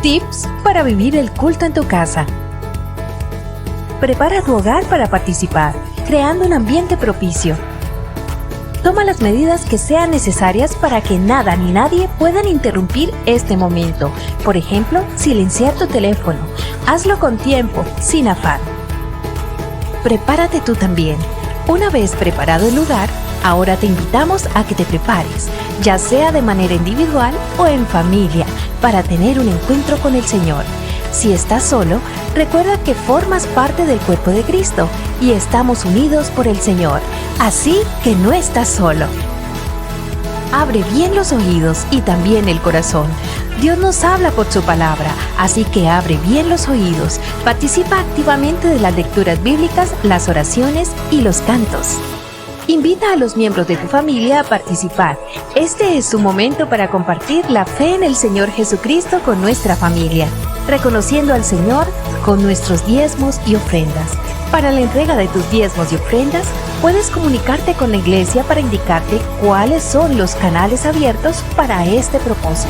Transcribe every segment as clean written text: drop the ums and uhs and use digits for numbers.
Tips para vivir el culto en tu casa. Prepara tu hogar para participar, creando un ambiente propicio. Toma las medidas que sean necesarias para que nada ni nadie puedan interrumpir este momento. Por ejemplo, silenciar tu teléfono. Hazlo con tiempo, sin afán. Prepárate tú también. Una vez preparado el lugar, ahora te invitamos a que te prepares, ya sea de manera individual o en familia, para tener un encuentro con el Señor. Si estás solo, recuerda que formas parte del cuerpo de Cristo y estamos unidos por el Señor, así que no estás solo. Abre bien los oídos y también el corazón. Dios nos habla por su palabra, así que abre bien los oídos. Participa activamente de las lecturas bíblicas, las oraciones y los cantos. Invita a los miembros de tu familia a participar. Este es su momento para compartir la fe en el Señor Jesucristo con nuestra familia, reconociendo al Señor con nuestros diezmos y ofrendas. Para la entrega de tus diezmos y ofrendas, puedes comunicarte con la iglesia para indicarte cuáles son los canales abiertos para este propósito.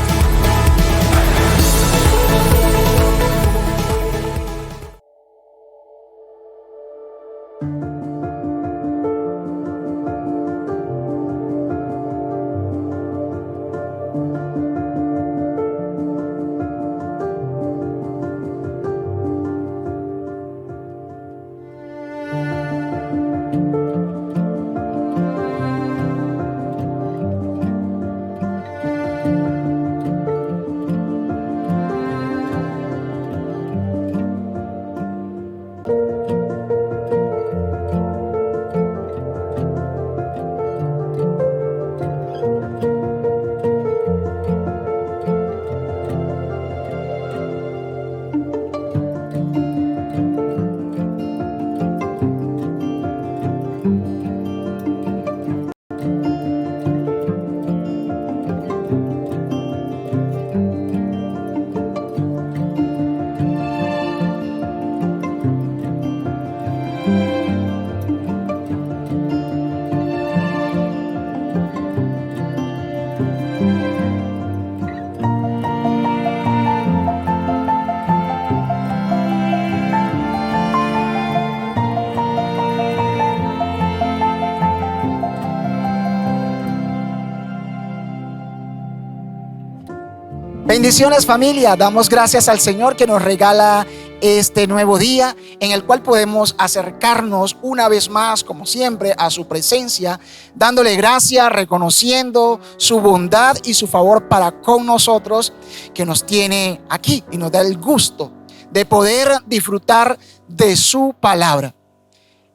Bendiciones, familia. Damos gracias al Señor que nos regala este nuevo día en el cual podemos acercarnos una vez más, como siempre, a su presencia, dándole gracias, reconociendo su bondad y su favor para con nosotros, que nos tiene aquí y nos da el gusto de poder disfrutar de su palabra.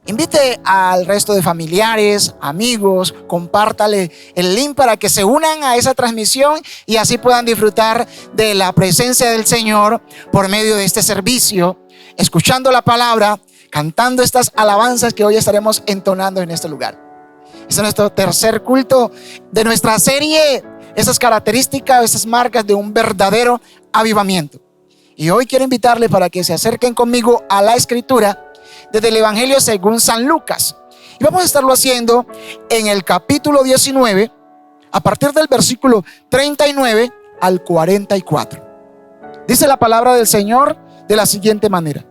Invite al resto de familiares, amigos, compártale el link para que se unan a esa transmisión y así puedan disfrutar de la presencia del Señor por medio de este servicio, escuchando la palabra, cantando estas alabanzas que hoy estaremos entonando en este lugar. Este es nuestro tercer culto de nuestra serie, esas características, esas marcas de un verdadero avivamiento. Y hoy quiero invitarle para que se acerquen conmigo a la Escritura desde el Evangelio según San Lucas. Y vamos a estarlo haciendo en el capítulo 19, a partir del versículo 39 al 44. Dice la palabra del Señor de la siguiente manera: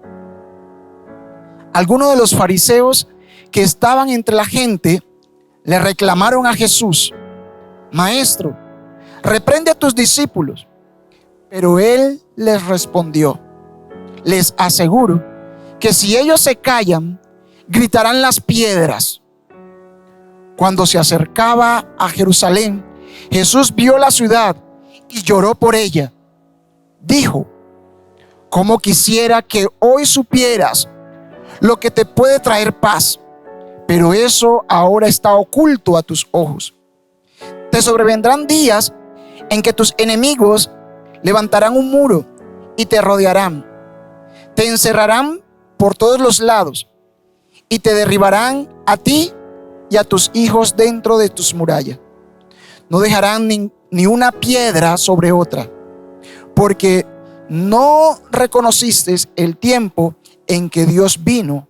algunos de los fariseos que estaban entre la gente le reclamaron a Jesús: Maestro, reprende a tus discípulos. Pero él les respondió: les aseguro que si ellos se callan, gritarán las piedras. Cuando se acercaba a Jerusalén, Jesús vio la ciudad y lloró por ella. Dijo: cómo quisiera que hoy supieras lo que te puede traer paz, pero eso ahora está oculto a tus ojos. Te sobrevendrán días en que tus enemigos levantarán un muro y te rodearán. Te encerrarán por todos los lados y te derribarán a ti y a tus hijos dentro de tus murallas. No dejarán ni una piedra sobre otra, porque no reconociste el tiempo en que Dios vino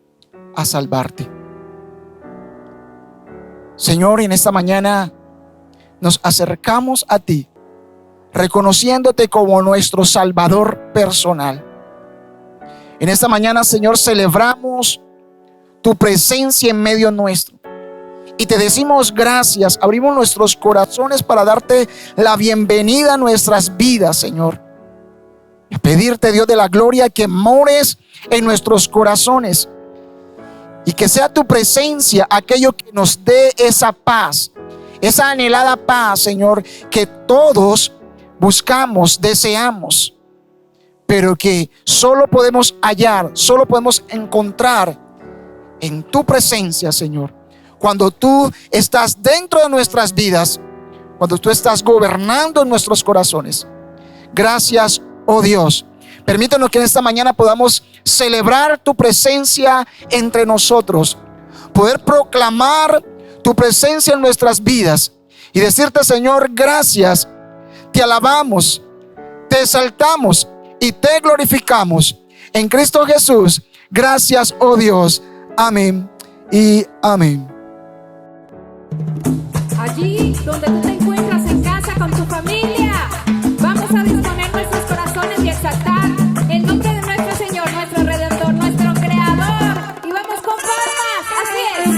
a salvarte. Señor, en esta mañana nos acercamos a ti reconociéndote como nuestro Salvador personal. En esta mañana, Señor, celebramos tu presencia en medio nuestro y te decimos gracias. Abrimos nuestros corazones para darte la bienvenida a nuestras vidas, Señor, y pedirte, Dios de la gloria, que mores en nuestros corazones y que sea tu presencia aquello que nos dé esa paz, esa anhelada paz, Señor, que todos buscamos, deseamos, pero que solo podemos hallar, solo podemos encontrar en tu presencia, Señor, cuando tú estás dentro de nuestras vidas, cuando tú estás gobernando en nuestros corazones. Gracias, oh Dios. Permítanos que en esta mañana podamos celebrar tu presencia entre nosotros, poder proclamar tu presencia en nuestras vidas y decirte, Señor, gracias. Te alabamos, te exaltamos y te glorificamos en Cristo Jesús. Gracias, oh Dios. Amén y amén. Allí donde tú te encuentras en casa con tu familia, vamos a disponer nuestros corazones y exaltar el nombre de nuestro Señor, nuestro Redentor, nuestro Creador. Y vamos con palmas, así es.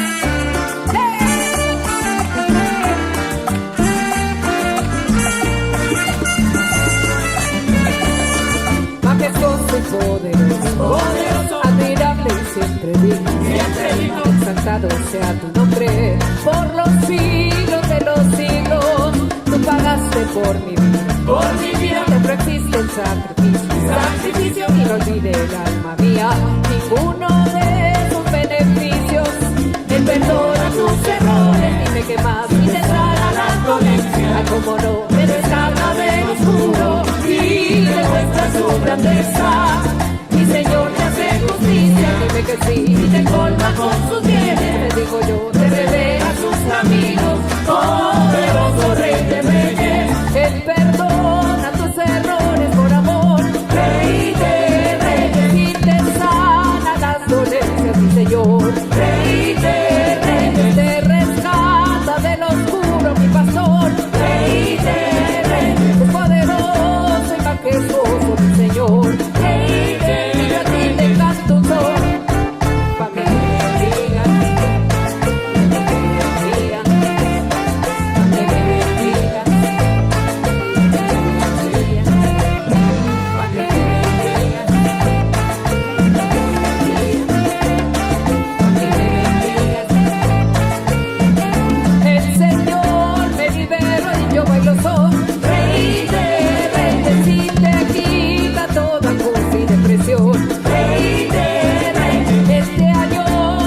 Majestuoso y poderoso, admirable y siempre digno, exaltado sea tu nombre por los siglos de los siglos. Tú pagaste por mi vida, siempre existe el sacrificio, y no olvide el alma mía ninguno de sus beneficios. El perdón a tus errores, dime qué más, y te traerá la conexión. Ay, cómo no, me rescata del oscuro y demuestra su grandeza. Mi Señor te hace justicia, dime que sí, y te colma con sus bienes. Te digo yo, te revela sus caminos, poderoso Rey de Reyes. Él perdona tus errores por amor, Rey de Reyes, y te sana las dolencias, mi Señor. Rey de Reyes, te rescata del oscuro, mi pastor. Rey de Reyes, es poderoso y majestuoso, mi Señor. Rey de Reyes, y yo a ti te canto un son, pa' que me bendigan, el Señor me liberó y yo bailo son. Rey de Reyes, y te quita toda angustia y depresión. Rey de Reyes, este año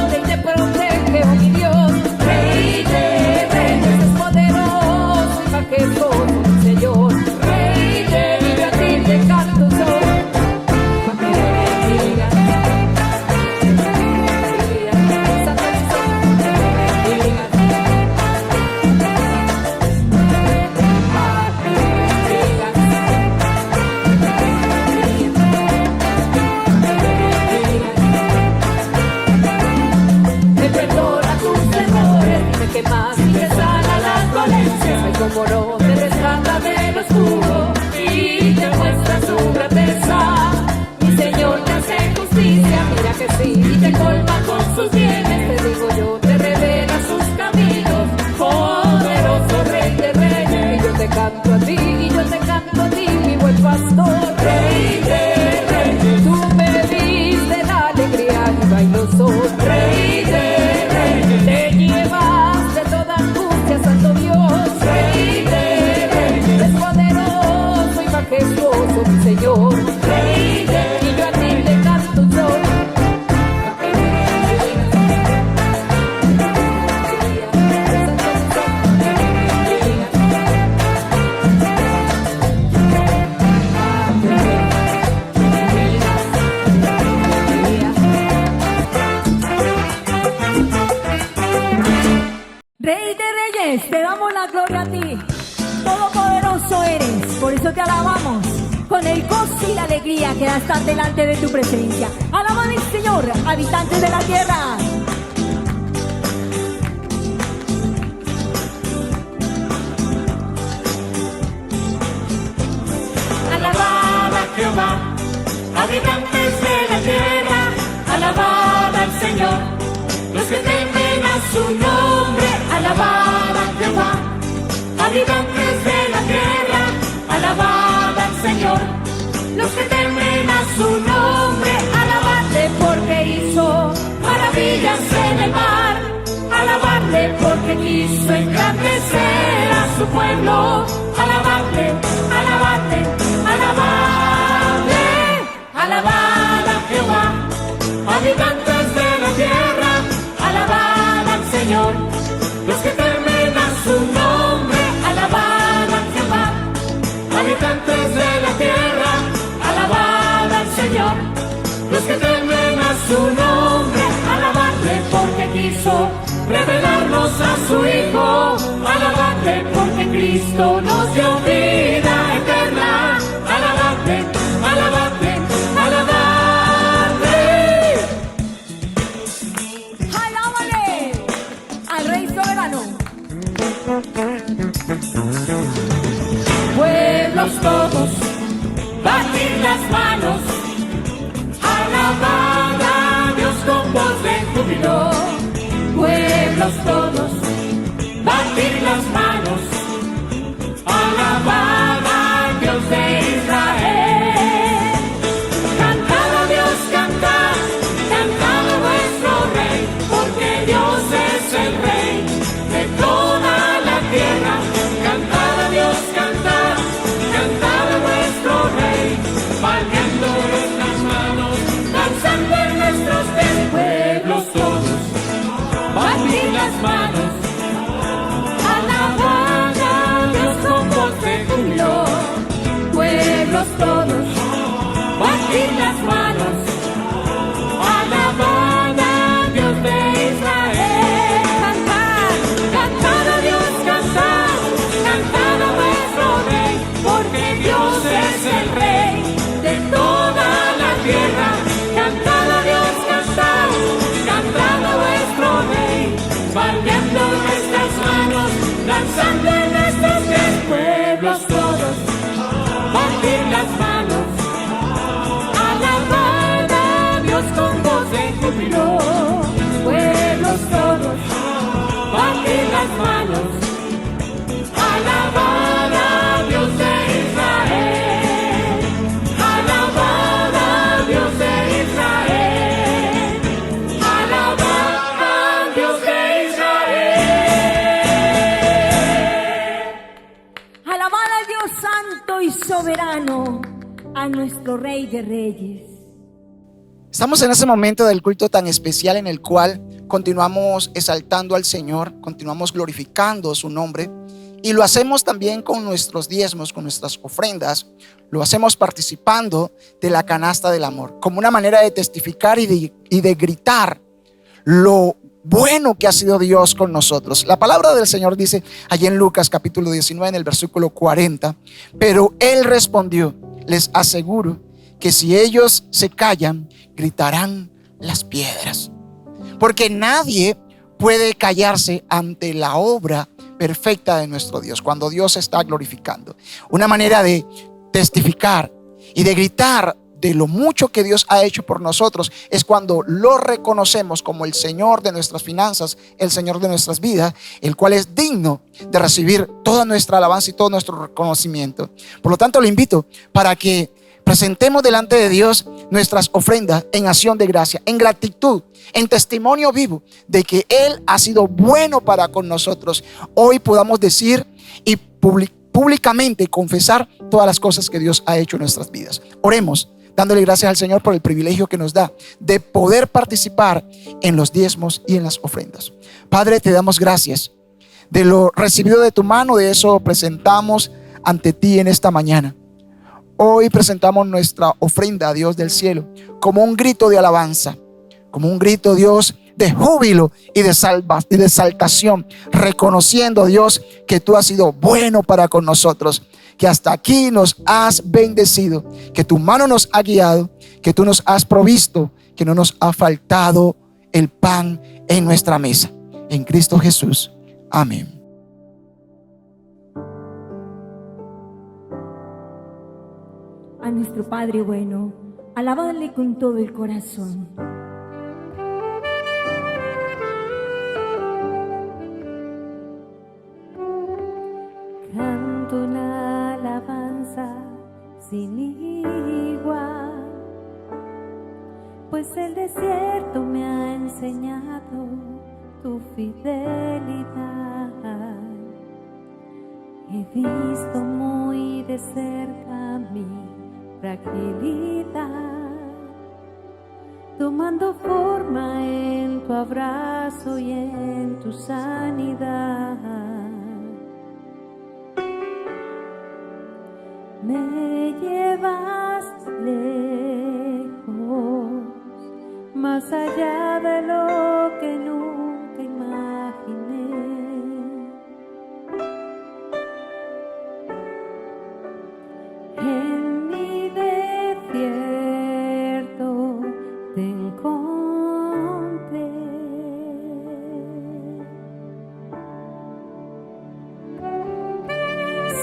de te protege, oh mi Dios. Rey de Reyes, es poderoso y majestuoso, mi Señor. Rey de Reyes, y yo a ti te canto un son, pa' que me bendigan. Santo es tu son, que me bendigan. Te perdona tus errores, dime qué más, y te sana las dolencias. Ay, cómo no, te rescata del oscuro y te muestra su grandeza. Mi Señor te hace justicia, mira que sí, y te colma con sus bienes. Te digo yo, te revela sus caminos, poderoso Rey de Reyes. Y yo te canto a ti, y yo te canto a ti, mi buen pastor. Rey de Reyes, tú me diste la alegría y bailo son. Rey de Reyes, te llevas de toda angustia, santo Dios. Rey de Reyes, es poderoso y majestuoso, mi Señor. Rey de Reyes, y yo a ti te canto un son, pa' que me bendigas. Santo es tu son, que me bendigas. Rey de Reyes, te damos la gloria a ti. Todopoderoso eres, por eso te alabamos. Con el gozo y la alegría que están delante de tu presencia. Alaban al Señor, habitantes de la tierra. su nombre, alabad a Jehová. Habitantes de la tierra, alabad al Señor. Los que temen a su nombre, alabadle porque hizo maravillas en el mar. Alabadle porque quiso engrandecer a su pueblo. Alabadle, alabadle, alabadle, alabad a Jehová. Habitantes de la tierra, alabad al Señor. Los que temen a su nombre, alabad a Jehová. Habitantes de la tierra, alabad al Señor. Los que temen a su nombre, alabadle porque quiso revelarnos a su Hijo. Alabadle porque Cristo nos dio vida eterna. Alabadle, alabadle, alabadle. ¡Alábale al Rey soberano! Pueblos todos, batir las manos, alabad a Dios con voz de júbilo. Pueblos todos, batir las manos, alabad a Dios de Israel. Cantad a Dios, cantad, cantad a vuestro Rey, porque Dios es el Rey de toda la tierra. Cantad a Dios, cantad, cantad a vuestro Rey, palmeando nuestras manos, danzando en nuestros pies. Pueblos todos, batir las manos, alabad a Dios con voz de júbilo. Pueblos todos, batir las manos, alabad a Dios de Israel. Cantad, cantad a Dios, cantad, cantad a vuestro Rey, porque Dios es el Rey de toda la tierra. Cantad a Dios, cantad, cantad a vuestro Rey, palmeando nuestras manos, danzando en nuestros pies. Pueblos todos, batir las manos, alabad a Dios con voz de júbilo. Pueblos todos, batir las manos, alabad a Dios de Israel. Alabad a Dios de Israel. Alabad a Dios de Israel. Alabad al Dios santo y soberano, a nuestro Rey de Reyes. Estamos en ese momento del culto tan especial en el cual continuamos exaltando al Señor, continuamos glorificando su nombre y lo hacemos también con nuestros diezmos, con nuestras ofrendas. Lo hacemos participando de la canasta del amor, como una manera de testificar y de gritar lo bueno que ha sido Dios con nosotros. La palabra del Señor dice allí en Lucas capítulo 19 en el versículo 40: pero Él respondió, les aseguro que si ellos se callan, gritarán las piedras. Porque nadie puede callarse ante la obra perfecta de nuestro Dios cuando Dios está glorificando. Una manera de testificar y de gritar de lo mucho que Dios ha hecho por nosotros es cuando lo reconocemos como el Señor de nuestras finanzas, el Señor de nuestras vidas, el cual es digno de recibir toda nuestra alabanza y todo nuestro reconocimiento. Por lo tanto, le invito para que presentemos delante de Dios nuestras ofrendas en acción de gracia, en gratitud, en testimonio vivo de que Él ha sido bueno para con nosotros. Hoy podamos decir y públicamente confesar todas las cosas que Dios ha hecho en nuestras vidas. Oremos, dándole gracias al Señor por el privilegio que nos da de poder participar en los diezmos y en las ofrendas. Padre, te damos gracias de lo recibido de tu mano. De eso presentamos ante ti en esta mañana. Hoy presentamos nuestra ofrenda a Dios del cielo como un grito de alabanza, como un grito, Dios, de júbilo y de exaltación, reconociendo, Dios, que tú has sido bueno para con nosotros, que hasta aquí nos has bendecido, que tu mano nos ha guiado, que tú nos has provisto, que no nos ha faltado el pan en nuestra mesa. En Cristo Jesús. Amén. A nuestro Padre bueno, alabadle con todo el corazón. sin igual, pues el desierto me ha enseñado tu fidelidad. He visto muy de cerca mi fragilidad, tomando forma en tu abrazo y en tu sanidad. Me llevas lejos, más allá de lo que nunca imaginé. En mi desierto te encontré.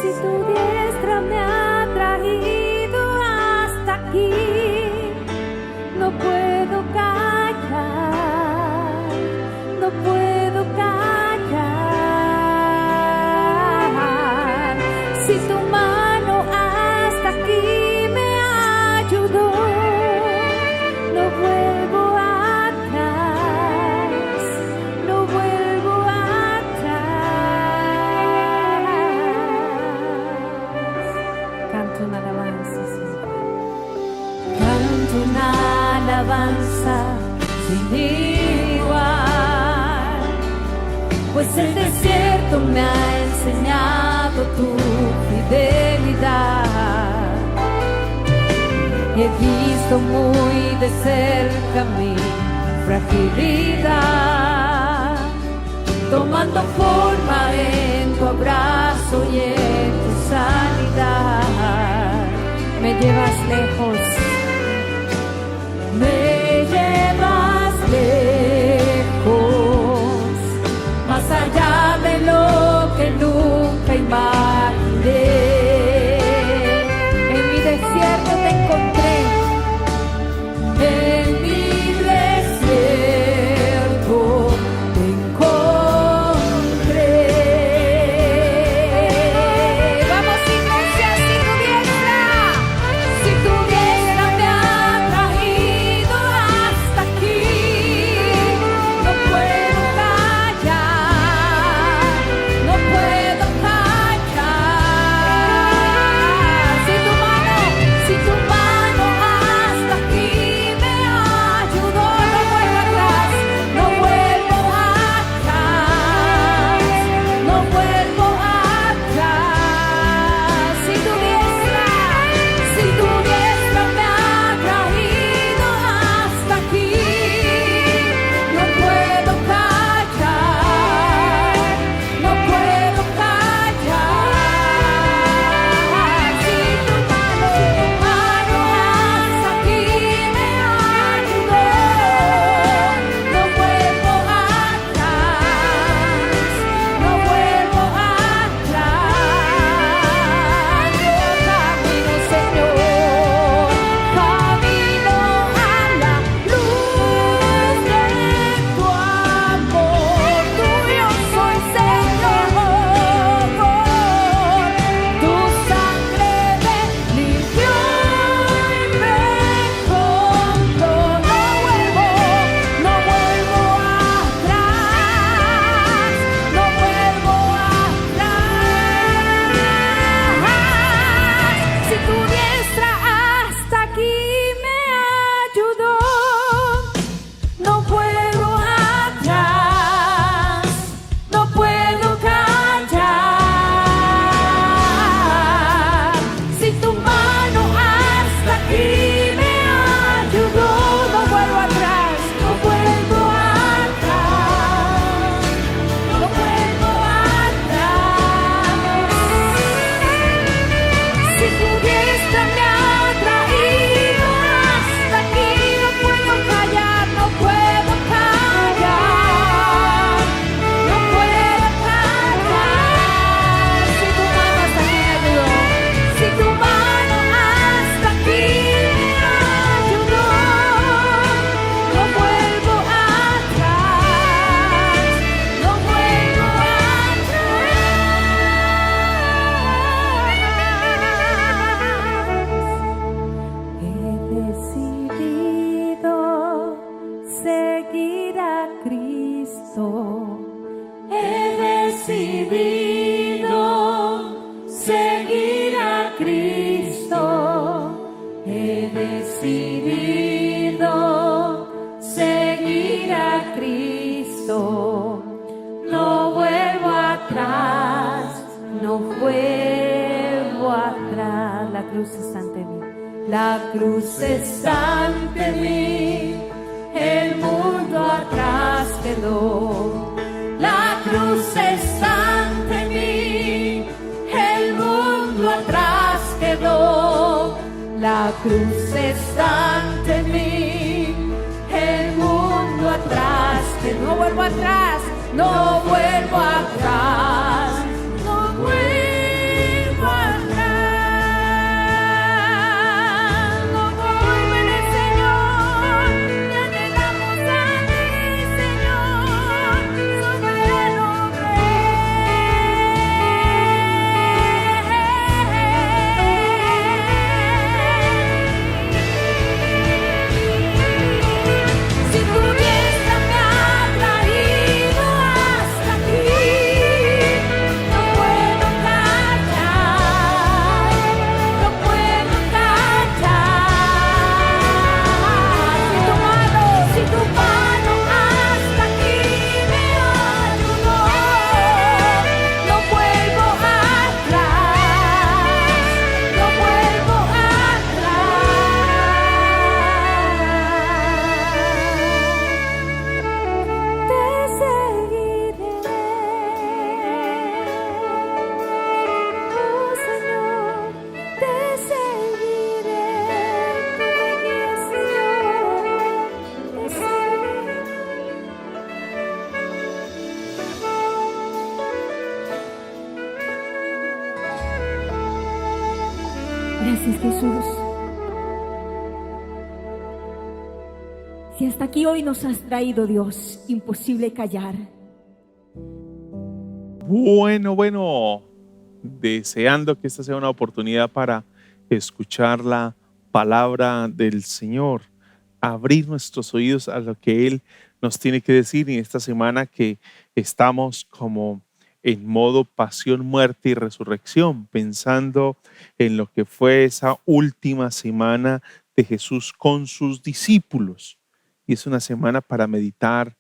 Si tu diestra me ha traído hasta aquí, no puedo callar, no puedo callar. Si tu mano hasta aquí me ayudó, no vuelvo atrás, no vuelvo atrás. Canto una alabanza, Señor. Canto una alabanza sin igual, pues el desierto me ha enseñado tu fidelidad. He visto muy de cerca mi fragilidad, tomando forma en tu abrazo y en tu sanidad. Me llevas lejos, me llevas lejos, más allá de lo que nunca imaginé. En mi desierto te encontré, en mi desierto te encontré. Vamos, iglesia, si tu diestra me ha traído hasta aquí, no puedo callar, no puedo callar. decidido seguir a Cristo. He decidido seguir a Cristo. No vuelvo atrás, no vuelvo atrás. La cruz está ante mí. La cruz está ante mí. El mundo atrás quedó. La cruz está ante mí. El mundo atrás quedó. La cruz está ante mí. El mundo atrás quedó. No vuelvo atrás. No vuelvo atrás. No vuelvo atrás. No vuelven el Señor. Te anhelamos a ti, Señor. Soberano Rey. Si tu diestra me ha traído hasta aquí, no puedo callar, no puedo callar. Si tu mano hasta aquí me ayudó, no vuelvo atrás, no vuelvo atrás. Te seguiré, oh Señor, te seguiré. Tú me guías, Señor, te seguiré. Gracias, Jesús. Si hasta aquí hoy nos has traído, Dios, imposible callar. Bueno, deseando que esta sea una oportunidad para escuchar la palabra del Señor, abrir nuestros oídos a lo que Él nos tiene que decir en esta semana que estamos como en modo pasión, muerte y resurrección, pensando en lo que fue esa última semana de Jesús con sus discípulos. Y es una semana para meditar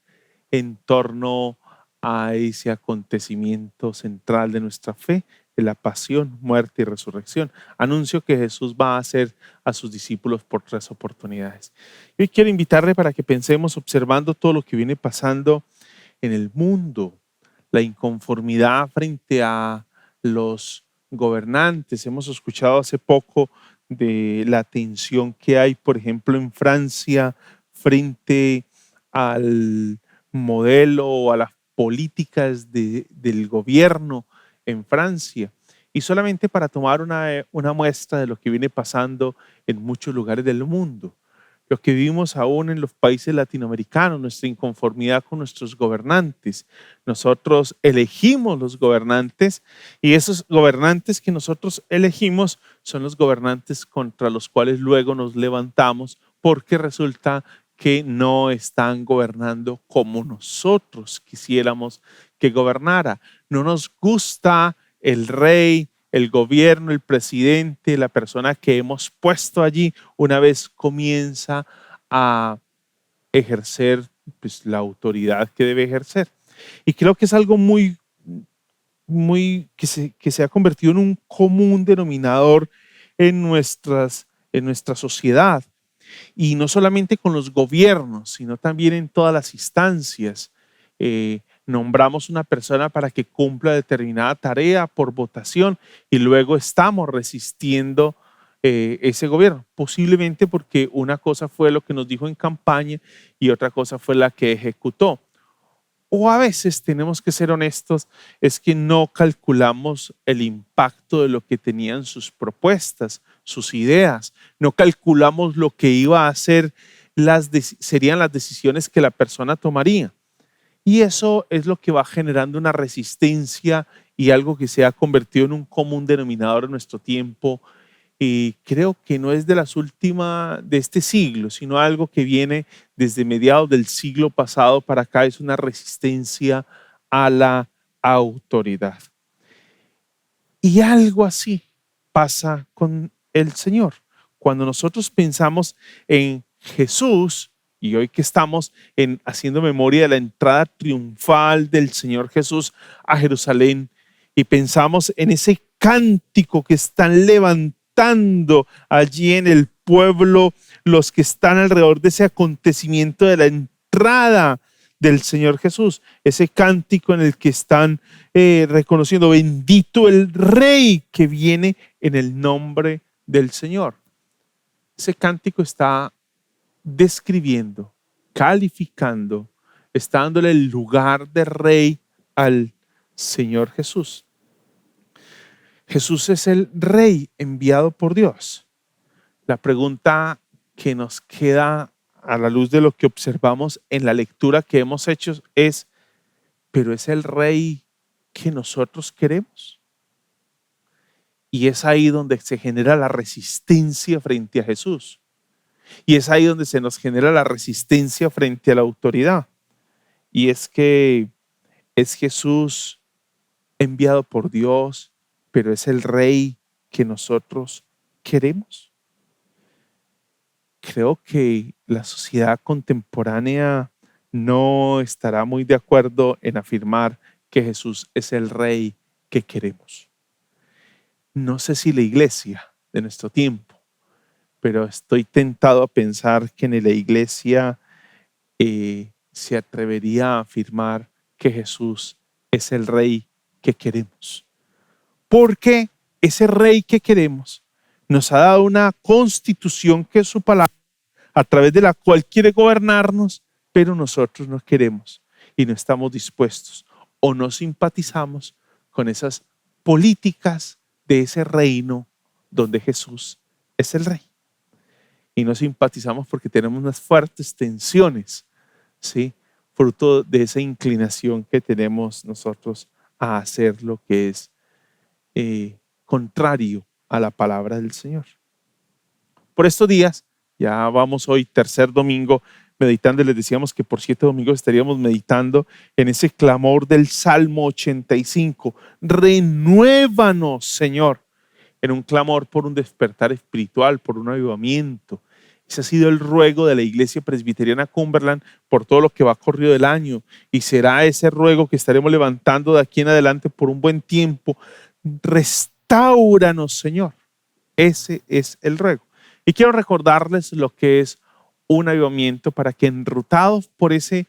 en torno a ese acontecimiento central de nuestra fe, de la pasión, muerte y resurrección. Anuncio que Jesús va a hacer a sus discípulos por 3 oportunidades. Hoy quiero invitarle para que pensemos observando todo lo que viene pasando en el mundo, la inconformidad frente a los gobernantes. Hemos escuchado hace poco de la tensión que hay, por ejemplo, en Francia frente al modelo o a las políticas del gobierno en Francia. Y solamente para tomar una muestra de lo que viene pasando en muchos lugares del mundo. Lo que vivimos aún en los países latinoamericanos, nuestra inconformidad con nuestros gobernantes. Nosotros elegimos los gobernantes y esos gobernantes que nosotros elegimos son los gobernantes contra los cuales luego nos levantamos porque resulta que no están gobernando como nosotros quisiéramos que gobernara. No nos gusta el rey, el gobierno, el presidente, la persona que hemos puesto allí una vez comienza a ejercer pues, la autoridad que debe ejercer. Y creo que es algo muy que se ha convertido en un común denominador en nuestra sociedad. Y no solamente con los gobiernos, sino también en todas las instancias. Nombramos una persona para que cumpla determinada tarea por votación y luego estamos resistiendo ese gobierno, posiblemente porque una cosa fue lo que nos dijo en campaña y otra cosa fue la que ejecutó. O a veces tenemos que ser honestos, es que no calculamos el impacto de lo que tenían sus propuestas, sus ideas, no calculamos lo que iba a ser serían las decisiones que la persona tomaría. Y eso es lo que va generando una resistencia y algo que se ha convertido en un común denominador en nuestro tiempo. Y creo que no es de las últimas de este siglo, sino algo que viene desde mediados del siglo pasado para acá. Es una resistencia a la autoridad. Y algo así pasa con el Señor. Cuando nosotros pensamos en Jesús, y hoy que estamos haciendo memoria de la entrada triunfal del Señor Jesús a Jerusalén, y pensamos en ese cántico que están levantando allí en el pueblo los que están alrededor de ese acontecimiento de la entrada del Señor Jesús, ese cántico en el que están reconociendo: bendito el Rey que viene en el nombre del Señor. Ese cántico está describiendo, calificando, está dándole el lugar de Rey al Señor Jesús. Jesús es el Rey enviado por Dios. La pregunta que nos queda a la luz de lo que observamos en la lectura que hemos hecho es: ¿pero es el Rey que nosotros queremos? Y es ahí donde se genera la resistencia frente a Jesús. Y es ahí donde se nos genera la resistencia frente a la autoridad. Y es que es Jesús enviado por Dios, pero es el Rey que nosotros queremos. Creo que la sociedad contemporánea no estará muy de acuerdo en afirmar que Jesús es el Rey que queremos. No sé si la iglesia de nuestro tiempo, pero estoy tentado a pensar que en la iglesia se atrevería a afirmar que Jesús es el Rey que queremos. Porque ese Rey que queremos nos ha dado una constitución que es su palabra, a través de la cual quiere gobernarnos, pero nosotros no queremos y no estamos dispuestos o no simpatizamos con esas políticas de ese reino donde Jesús es el Rey. Y no simpatizamos porque tenemos unas fuertes tensiones, ¿sí?, fruto de esa inclinación que tenemos nosotros a hacer lo que es contrario a la palabra del Señor. Por estos días, ya vamos hoy, tercer domingo, meditando, y les decíamos que por 7 domingos estaríamos meditando en ese clamor del Salmo 85. Renuévanos, Señor, en un clamor por un despertar espiritual, por un avivamiento. Ese ha sido el ruego de la Iglesia Presbiteriana Cumberland por todo lo que va corrido del año, y será ese ruego que estaremos levantando de aquí en adelante por un buen tiempo. Restáuranos, Señor. Ese es el ruego. Y quiero recordarles lo que es un avivamiento, para que, enrutados por ese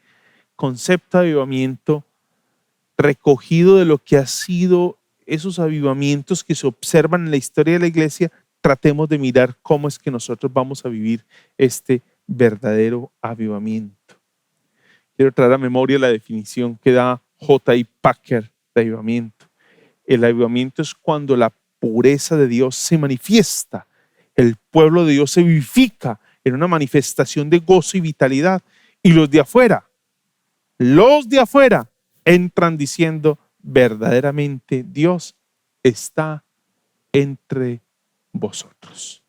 concepto de avivamiento, recogido de lo que ha sido esos avivamientos que se observan en la historia de la iglesia, tratemos de mirar cómo es que nosotros vamos a vivir este verdadero avivamiento. Quiero traer a memoria la definición que da J.I. Packer de avivamiento. El avivamiento es cuando la pureza de Dios se manifiesta, el pueblo de Dios se vivifica en una manifestación de gozo y vitalidad, y los de afuera entran diciendo: verdaderamente Dios está entre vosotros.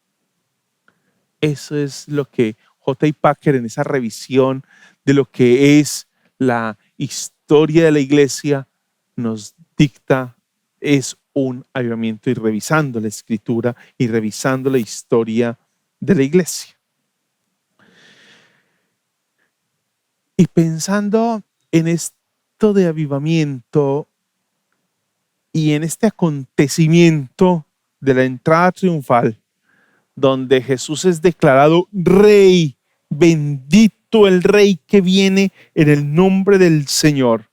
Eso es lo que J.I. Packer, en esa revisión de lo que es la historia de la iglesia, nos dicta: es un avivamiento, y revisando la escritura y revisando la historia de la iglesia. Y pensando en esto de avivamiento y en este acontecimiento de la entrada triunfal, donde Jesús es declarado Rey, bendito el Rey que viene en el nombre del Señor,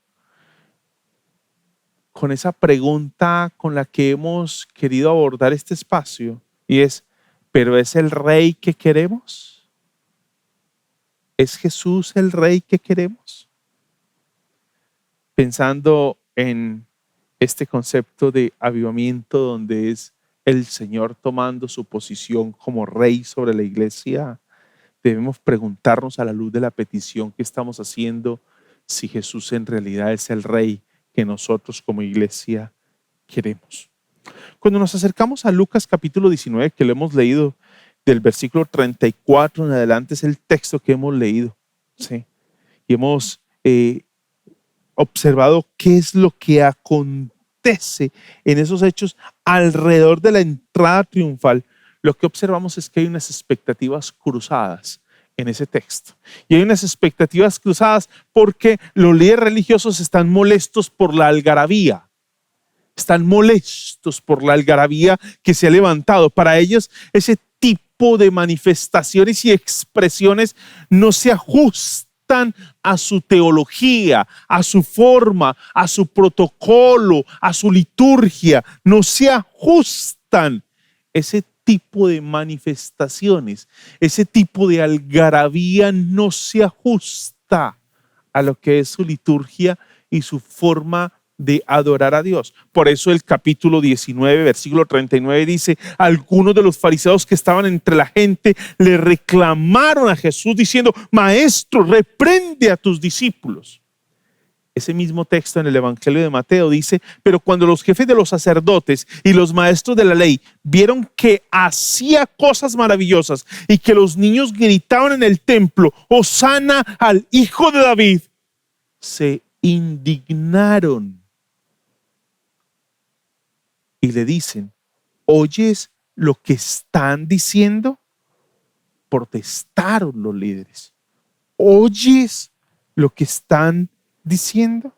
con esa pregunta con la que hemos querido abordar este espacio, y es: ¿pero es el Rey que queremos? ¿Es Jesús el Rey que queremos? Pensando en este concepto de avivamiento, donde es el Señor tomando su posición como Rey sobre la iglesia, debemos preguntarnos, a la luz de la petición que estamos haciendo, si Jesús en realidad es el Rey que nosotros como iglesia queremos. Cuando nos acercamos a Lucas capítulo 19, que lo hemos leído del versículo 34 en adelante, es el texto que hemos leído, ¿sí? Y hemos observado qué es lo que acontece en esos hechos alrededor de la entrada triunfal, lo que observamos es que hay unas expectativas cruzadas en ese texto. Y hay unas expectativas cruzadas porque los líderes religiosos están molestos por la algarabía. Están molestos por la algarabía que se ha levantado. Para ellos, ese tipo de manifestaciones y expresiones no se ajustan a su teología, a su forma, a su protocolo, a su liturgia. No se ajustan. Ese tipo de manifestaciones, ese tipo de algarabía no se ajusta a lo que es su liturgia y su forma de adorar a Dios. Por eso el capítulo 19, versículo 39 dice: algunos de los fariseos que estaban entre la gente le reclamaron a Jesús diciendo: Maestro, reprende a tus discípulos. Ese mismo texto en el Evangelio de Mateo dice: pero cuando los jefes de los sacerdotes y los maestros de la ley vieron que hacía cosas maravillosas y que los niños gritaban en el templo: Hosana al Hijo de David, se indignaron y le dicen: ¿oyes lo que están diciendo? Protestaron los líderes. ¿Oyes lo que están diciendo?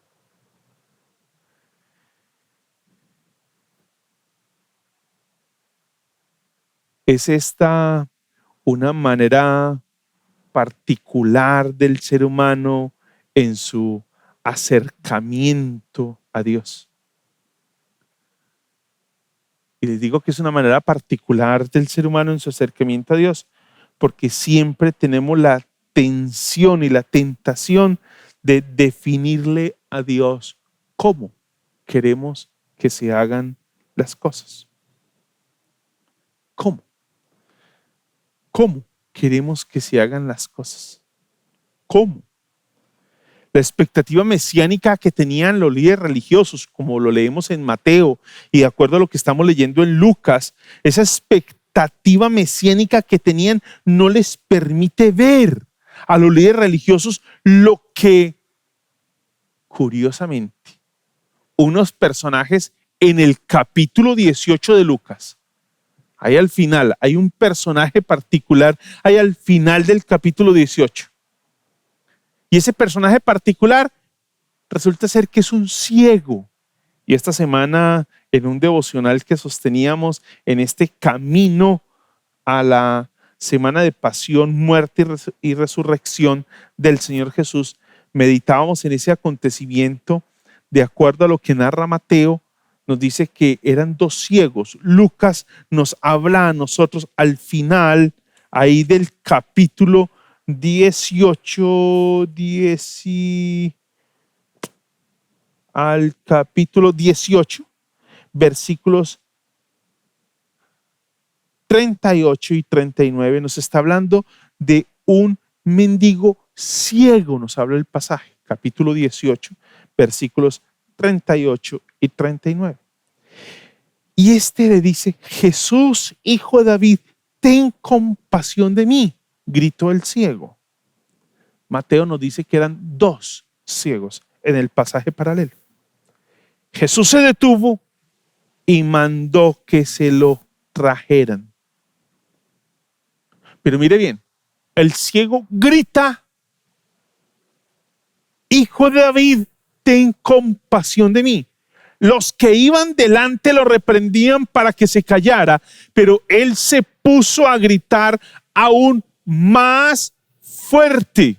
¿Es esta una manera particular del ser humano en su acercamiento a Dios? Y les digo que es una manera particular del ser humano en su acercamiento a Dios, porque siempre tenemos la tensión y la tentación de definirle a Dios cómo queremos que se hagan las cosas. ¿Cómo? ¿Cómo queremos que se hagan las cosas? ¿Cómo? La expectativa mesiánica que tenían los líderes religiosos, como lo leemos en Mateo y de acuerdo a lo que estamos leyendo en Lucas, esa expectativa mesiánica que tenían no les permite ver a los líderes religiosos lo que, curiosamente, unos personajes en el capítulo 18 de Lucas, ahí al final, hay un personaje particular, ahí al final del capítulo 18. Y ese personaje particular resulta ser que es un ciego. Y esta semana, en un devocional que sosteníamos en este camino a la semana de pasión, muerte y resurrección del Señor Jesús, meditábamos en ese acontecimiento. De acuerdo a lo que narra Mateo, nos dice que eran dos ciegos. Lucas nos habla a nosotros al final, ahí del capítulo 18, al capítulo 18, versículos 38 y 39, nos está hablando de un mendigo ciego, nos habla el pasaje, capítulo 18, versículos 38 y 39. Y este le dice: Jesús, Hijo de David, ten compasión de mí, gritó el ciego. Mateo nos dice que eran dos ciegos en el pasaje paralelo. Jesús se detuvo y mandó que se lo trajeran. Pero mire bien, el ciego grita: Hijo de David, ten compasión de mí. Los que iban delante lo reprendían para que se callara, pero él se puso a gritar aún más fuerte.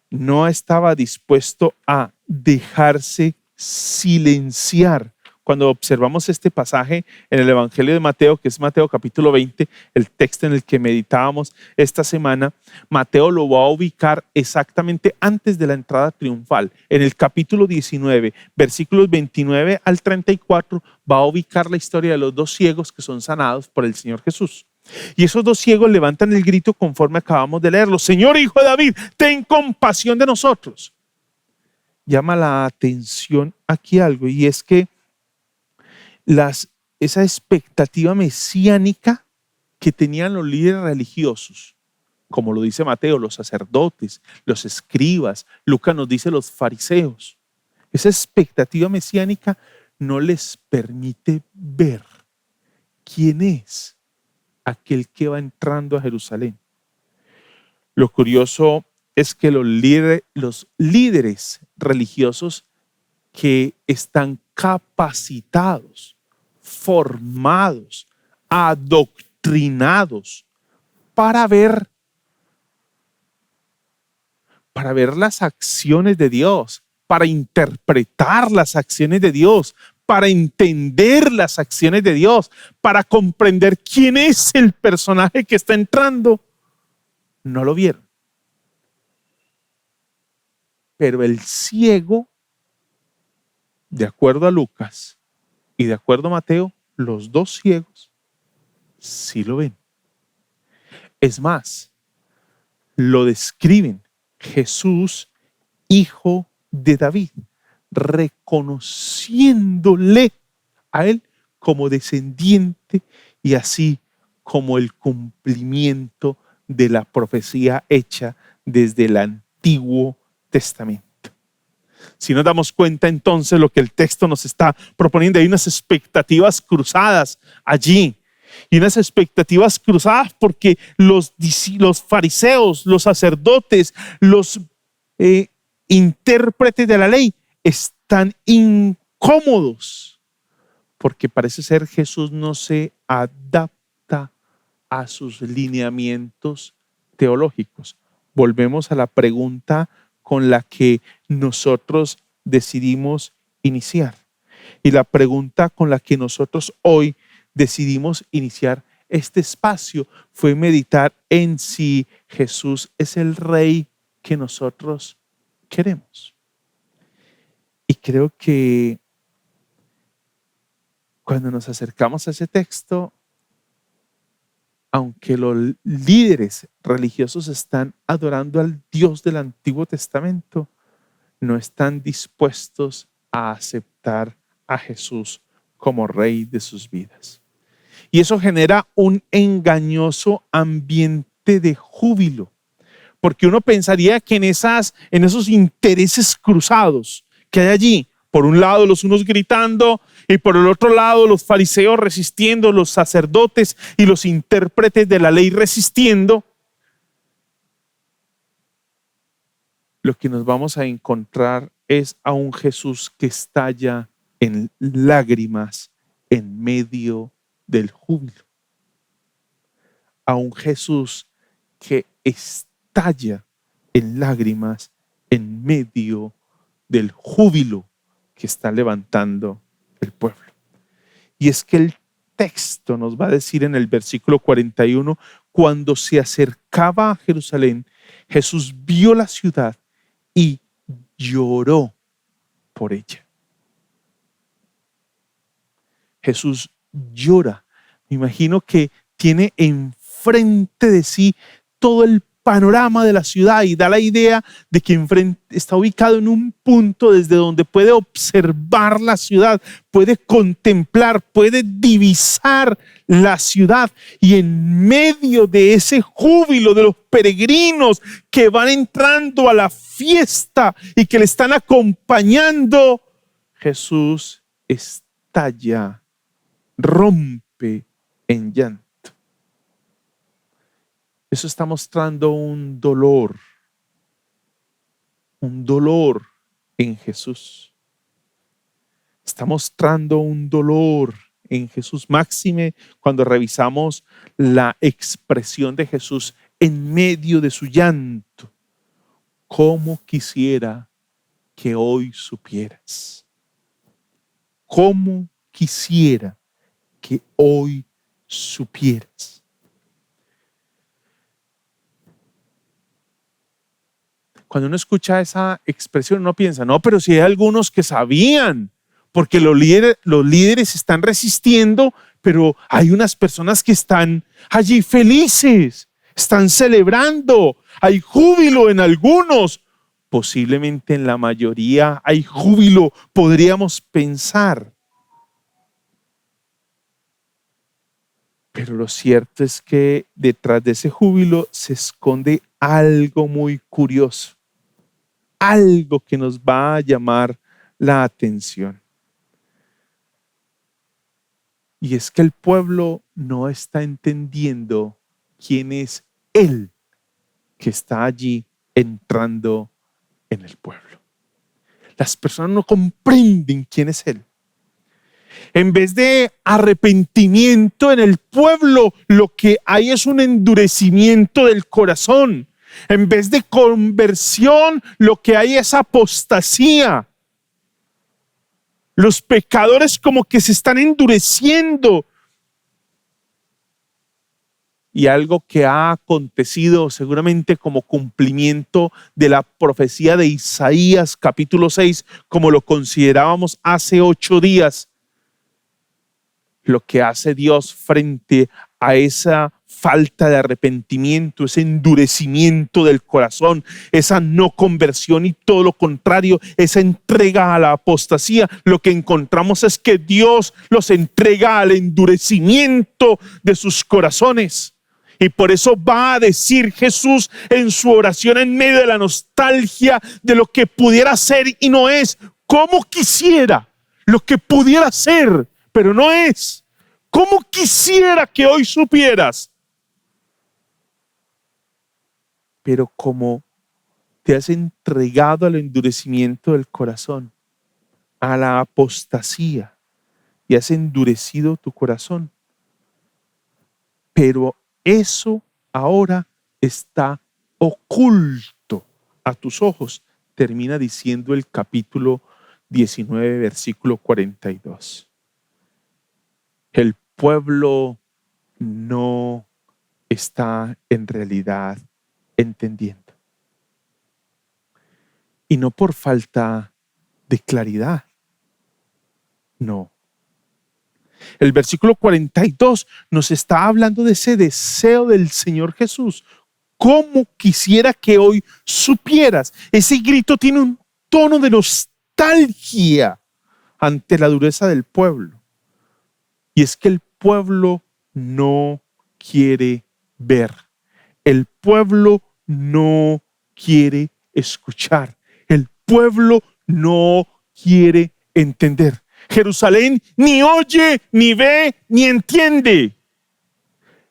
No estaba dispuesto a dejarse silenciar. Cuando observamos este pasaje en el Evangelio de Mateo, que es Mateo capítulo 20, el texto en el que meditábamos esta semana, Mateo lo va a ubicar exactamente antes de la entrada triunfal. En el capítulo 19, versículos 29 al 34, va a ubicar la historia de los dos ciegos que son sanados por el Señor Jesús. Y esos dos ciegos levantan el grito conforme acabamos de leerlo: Señor, Hijo de David, ten compasión de nosotros. Llama la atención aquí algo, y es que esa expectativa mesiánica que tenían los líderes religiosos, como lo dice Mateo, los sacerdotes, los escribas. Lucas nos dice los fariseos. Esa expectativa mesiánica no les permite ver quién es aquel que va entrando a Jerusalén. Lo curioso es que los líderes religiosos que están capacitados, formados, adoctrinados para ver las acciones de Dios, para interpretar las acciones de Dios, para entender las acciones de Dios, para comprender quién es el personaje que está entrando, no lo vieron. Pero el ciego, de acuerdo a Lucas y de acuerdo a Mateo, los dos ciegos sí lo ven. Es más, lo describen: Jesús, hijo de David, reconociéndole a él como descendiente y así como el cumplimiento de la profecía hecha desde el Antiguo Testamento. Si nos damos cuenta entonces lo que el texto nos está proponiendo, hay unas expectativas cruzadas allí. Y unas expectativas cruzadas porque los fariseos, los sacerdotes, los intérpretes de la ley están incómodos porque parece ser Jesús no se adapta a sus lineamientos teológicos. Volvemos a la pregunta con la que nosotros decidimos iniciar. Y la pregunta con la que nosotros hoy decidimos iniciar este espacio fue meditar en si Jesús es el rey que nosotros queremos. Y creo que cuando nos acercamos a ese texto, aunque los líderes religiosos están adorando al Dios del Antiguo Testamento, no están dispuestos a aceptar a Jesús como rey de sus vidas. Y eso genera un engañoso ambiente de júbilo, porque uno pensaría que en esos intereses cruzados que hay allí, por un lado los unos gritando y por el otro lado los fariseos resistiendo, los sacerdotes y los intérpretes de la ley resistiendo, lo que nos vamos a encontrar es a un Jesús que estalla en lágrimas en medio del júbilo. A un Jesús que estalla en lágrimas en medio del júbilo que está levantando el pueblo. Y es que el texto nos va a decir en el versículo 41, cuando se acercaba a Jerusalén, Jesús vio la ciudad y lloró por ella. Jesús llora. Me imagino que tiene enfrente de sí todo el panorama de la ciudad y da la idea de que enfrente está ubicado en un punto desde donde puede observar la ciudad, puede contemplar, puede divisar la ciudad, y en medio de ese júbilo de los peregrinos que van entrando a la fiesta y que le están acompañando, Jesús estalla, rompe en llanto. Eso está mostrando un dolor en Jesús. Está mostrando un dolor en Jesús, máxime cuando revisamos la expresión de Jesús en medio de su llanto. ¿Cómo quisiera que hoy supieras? ¿Cómo quisiera que hoy supieras? Cuando uno escucha esa expresión, uno piensa, no, pero si hay algunos que sabían, porque los líderes están resistiendo, pero hay unas personas que están allí felices, están celebrando, hay júbilo en algunos, posiblemente en la mayoría hay júbilo, podríamos pensar. Pero lo cierto es que detrás de ese júbilo se esconde algo muy curioso, algo que nos va a llamar la atención. Y es que el pueblo no está entendiendo quién es Él que está allí entrando en el pueblo. Las personas no comprenden quién es Él. En vez de arrepentimiento en el pueblo, lo que hay es un endurecimiento del corazón. En vez de conversión, lo que hay es apostasía. Los pecadores como que se están endureciendo. Y algo que ha acontecido seguramente como cumplimiento de la profecía de Isaías capítulo 6, como lo considerábamos hace 8 días, lo que hace Dios frente a esa falta de arrepentimiento, ese endurecimiento del corazón, esa no conversión y todo lo contrario, esa entrega a la apostasía, lo que encontramos es que Dios los entrega al endurecimiento de sus corazones. Y por eso va a decir Jesús en su oración en medio de la nostalgia de lo que pudiera ser y no es. ¿Cómo quisiera lo que pudiera ser, pero no es? ¿Cómo quisiera que hoy supieras? Pero como te has entregado al endurecimiento del corazón, a la apostasía, y has endurecido tu corazón, pero eso ahora está oculto a tus ojos, termina diciendo el capítulo 19, versículo 42. El pueblo no está en realidad entendiendo. Y no por falta de claridad. No. El versículo 42 nos está hablando de ese deseo del Señor Jesús. ¿Cómo quisiera que hoy supieras? Ese grito tiene un tono de nostalgia ante la dureza del pueblo. Y es que el pueblo no quiere ver. El pueblo no quiere escuchar. El pueblo no quiere entender. Jerusalén ni oye, ni ve, ni entiende.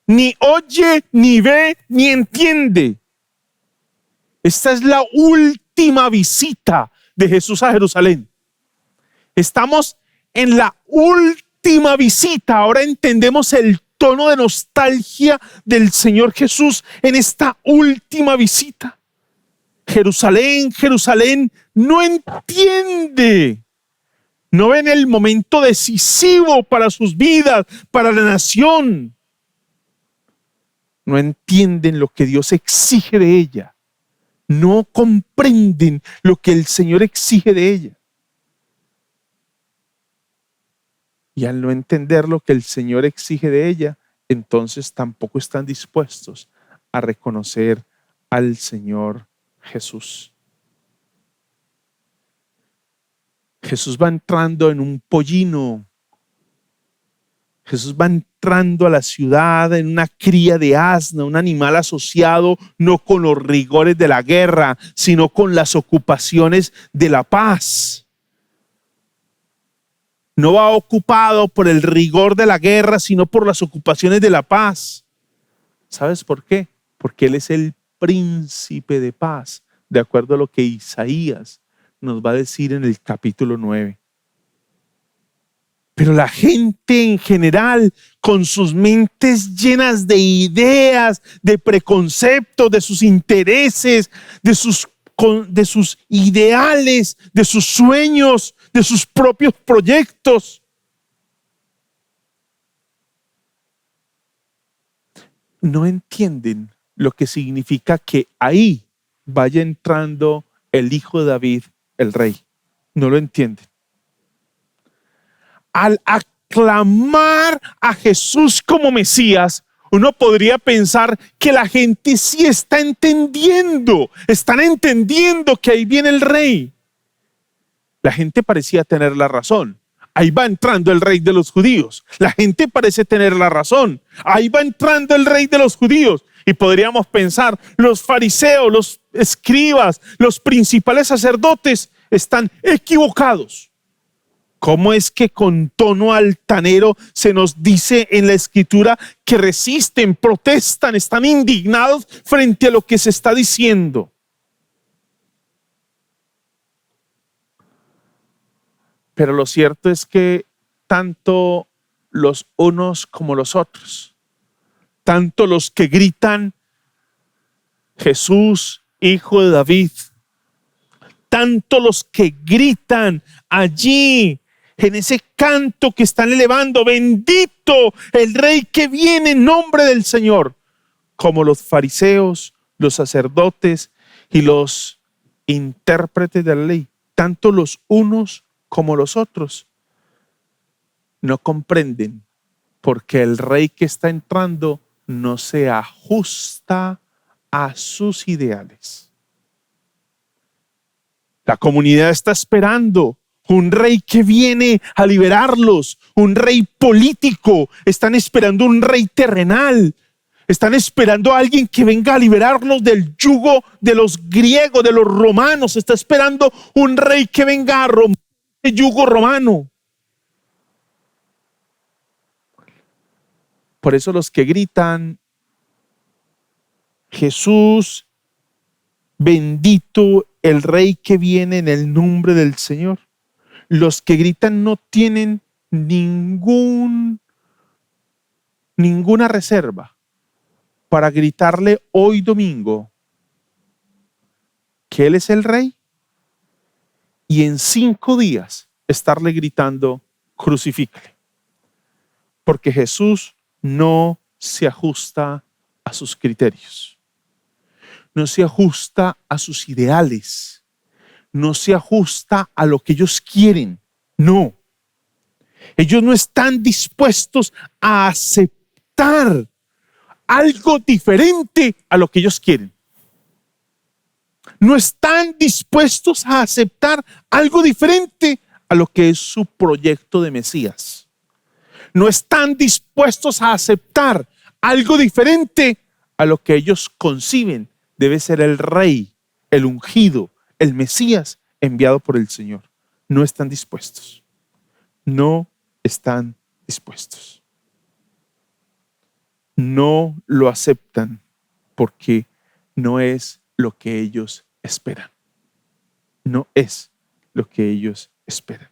Ni oye, ni ve, ni entiende. Esta es la última visita de Jesús a Jerusalén. Estamos en la última visita. Ahora entendemos el tono de nostalgia del Señor Jesús en esta última visita. Jerusalén, Jerusalén, no entiende. No ven el momento decisivo para sus vidas, para la nación. No entienden lo que Dios exige de ella. No comprenden lo que el Señor exige de ella. Y al no entender lo que el Señor exige de ella, entonces tampoco están dispuestos a reconocer al Señor Jesús. Jesús va entrando en un pollino. Jesús va entrando a la ciudad en una cría de asno, un animal asociado no con los rigores de la guerra, sino con las ocupaciones de la paz. No va ocupado por el rigor de la guerra, sino por las ocupaciones de la paz. ¿Sabes por qué? Porque Él es el príncipe de paz, de acuerdo a lo que Isaías nos va a decir en el capítulo 9. Pero la gente en general, con sus mentes llenas de ideas, de preconceptos, de sus intereses, de sus ideales, de sus sueños, de sus propios proyectos, no entienden lo que significa que ahí vaya entrando el hijo de David, el rey. No lo entienden. Al aclamar a Jesús como Mesías, uno podría pensar que la gente sí está entendiendo, están entendiendo que ahí viene el rey. La gente parecía tener la razón. ahí va entrando el rey de los judíos. La gente parece tener la razón. Ahí va entrando el rey de los judíos. Y podríamos pensar, los fariseos, los escribas, los principales sacerdotes están equivocados. ¿Cómo es que con tono altanero se nos dice en la escritura que resisten, protestan, están indignados frente a lo que se está diciendo? Pero lo cierto es que tanto los unos como los otros, tanto los que gritan Jesús, hijo de David, tanto los que gritan allí en ese canto que están elevando, bendito el rey que viene en nombre del Señor, como los fariseos, los sacerdotes y los intérpretes de la ley, tanto los unos como los otros, no comprenden porque el rey que está entrando no se ajusta a sus ideales. La comunidad está esperando un rey que viene a liberarlos, un rey político. Están esperando un rey terrenal. Están esperando a alguien que venga a liberarlos del yugo de los griegos, de los romanos. Está esperando un rey que venga a romper el yugo romano. Por eso los que gritan, Jesús, bendito el rey que viene en el nombre del Señor. Los que gritan no tienen ninguna reserva para gritarle hoy domingo que Él es el rey y en 5 días estarle gritando crucifícale. Porque Jesús no se ajusta a sus criterios, no se ajusta a sus ideales, no se ajusta a lo que ellos quieren. No, ellos no están dispuestos a aceptar algo diferente a lo que ellos quieren. No están dispuestos a aceptar algo diferente a lo que es su proyecto de Mesías. No están dispuestos a aceptar algo diferente a lo que ellos conciben debe ser el rey, el ungido, el Mesías enviado por el Señor. No están dispuestos. No están dispuestos. No lo aceptan porque no es lo que ellos esperan. No es lo que ellos esperan.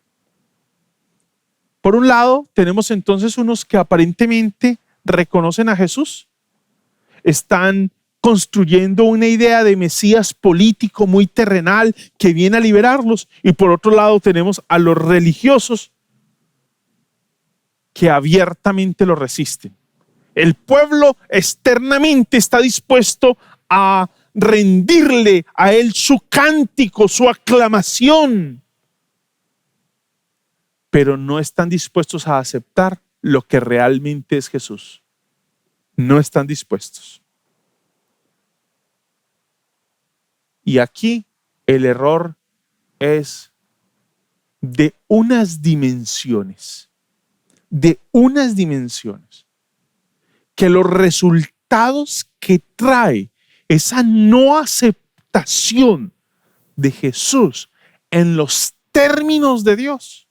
Por un lado, tenemos entonces unos que aparentemente reconocen a Jesús. Están construyendo una idea de Mesías político muy terrenal que viene a liberarlos. Y por otro lado tenemos a los religiosos que abiertamente lo resisten. El pueblo externamente está dispuesto a rendirle a él su cántico, su aclamación, pero no están dispuestos a aceptar lo que realmente es Jesús. No están dispuestos. Y aquí el error es de unas dimensiones, que los resultados que trae esa no aceptación de Jesús en los términos de Dios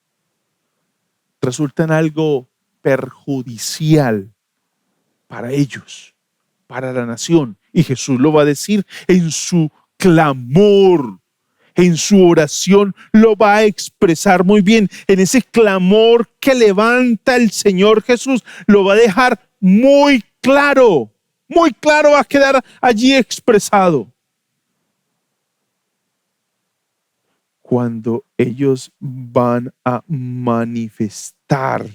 resultan algo perjudicial para ellos, para la nación. Y Jesús lo va a decir en su clamor, en su oración, lo va a expresar muy bien. En ese clamor que levanta el Señor Jesús, lo va a dejar muy claro va a quedar allí expresado. Cuando ellos van a manifestar,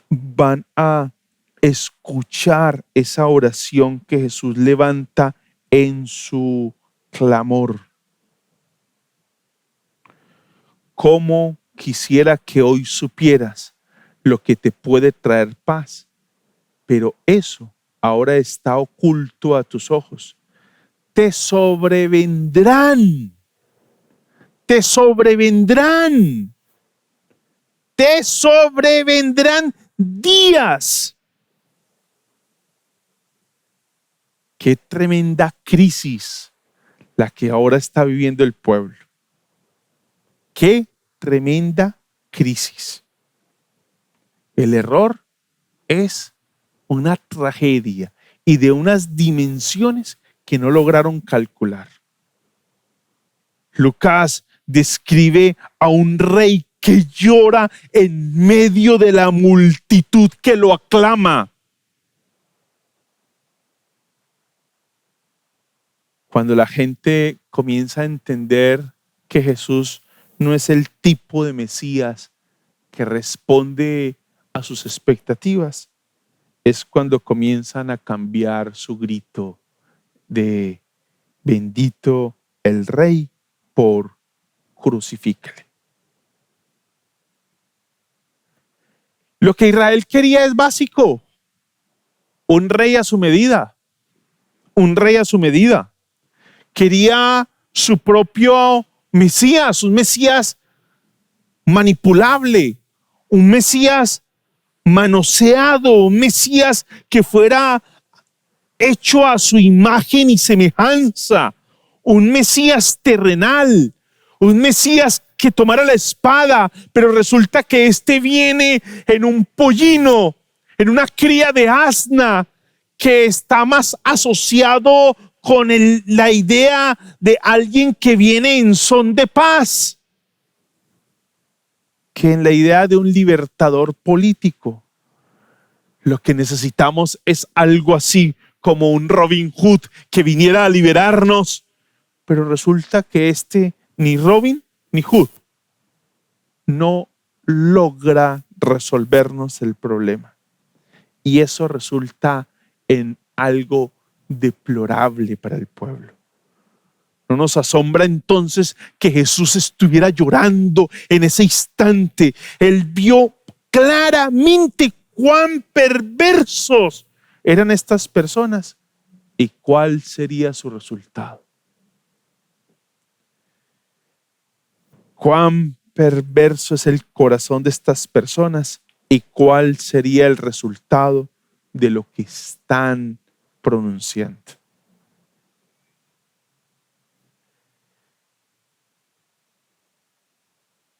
van a escuchar esa oración que Jesús levanta en su clamor. ¿Cómo quisiera que hoy supieras lo que te puede traer paz? Pero eso ahora está oculto a tus ojos. Te sobrevendrán te sobrevendrán días. Qué tremenda crisis la que ahora está viviendo el pueblo. Qué tremenda crisis. El error es una tragedia y de unas dimensiones que no lograron calcular. Lucas describe a un rey que llora en medio de la multitud que lo aclama. Cuando la gente comienza a entender que Jesús no es el tipo de Mesías que responde a sus expectativas, es cuando comienzan a cambiar su grito de bendito el Rey por crucifícale. Lo que Israel quería es básico: un rey a su medida, un rey a su medida. Quería su propio Mesías, un Mesías manipulable, un Mesías manoseado, un Mesías que fuera hecho a su imagen y semejanza, un Mesías terrenal, un Mesías que tomara la espada, pero resulta que este viene en un pollino, en una cría de asna, que está más asociado con la idea de alguien que viene en son de paz que en la idea de un libertador político. Lo que necesitamos es algo así como un Robin Hood que viniera a liberarnos, pero resulta que ni Robin ni Hood no logra resolvernos el problema. Y eso resulta en algo deplorable para el pueblo. No nos asombra entonces que Jesús estuviera llorando en ese instante. Él vio claramente cuán perversos eran estas personas y cuál sería su resultado. Cuán perverso es el corazón de estas personas y cuál sería el resultado de lo que están pronunciando.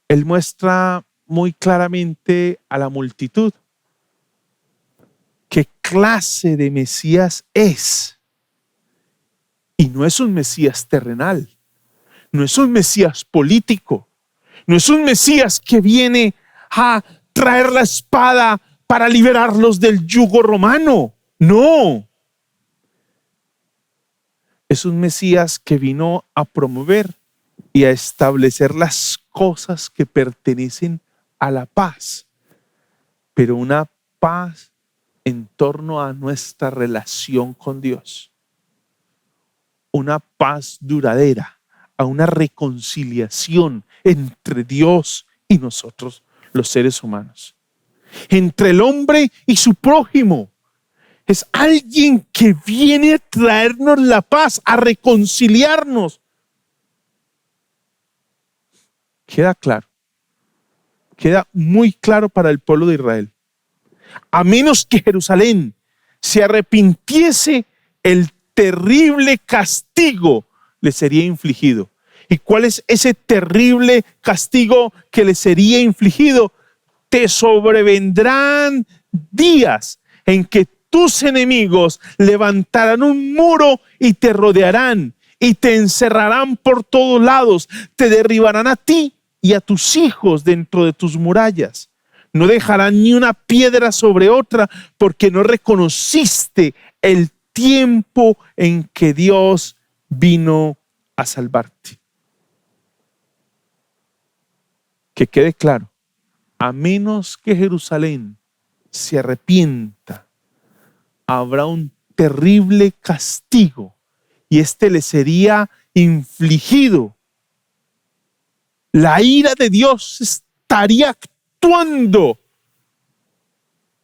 Él muestra muy claramente a la multitud qué clase de Mesías es. Y no es un Mesías terrenal, no es un Mesías político, no es un Mesías que viene a traer la espada para liberarlos del yugo romano. No. Es un Mesías que vino a promover y a establecer las cosas que pertenecen a la paz, pero una paz en torno a nuestra relación con Dios, una paz duradera, a una reconciliación entre Dios y nosotros, los seres humanos, entre el hombre y su prójimo. Es alguien que viene a traernos la paz, a reconciliarnos. Queda claro, queda muy claro para el pueblo de Israel. A menos que Jerusalén se arrepintiese, el terrible castigo le sería infligido. ¿Y cuál es ese terrible castigo que le sería infligido? Te sobrevendrán días en que tus enemigos levantarán un muro y te rodearán y te encerrarán por todos lados, te derribarán a ti y a tus hijos dentro de tus murallas. No dejarán ni una piedra sobre otra, porque no reconociste el tiempo en que Dios vino a salvarte. Que quede claro, a menos que Jerusalén se arrepienta, habrá un terrible castigo y este le sería infligido. La ira de Dios estaría actuando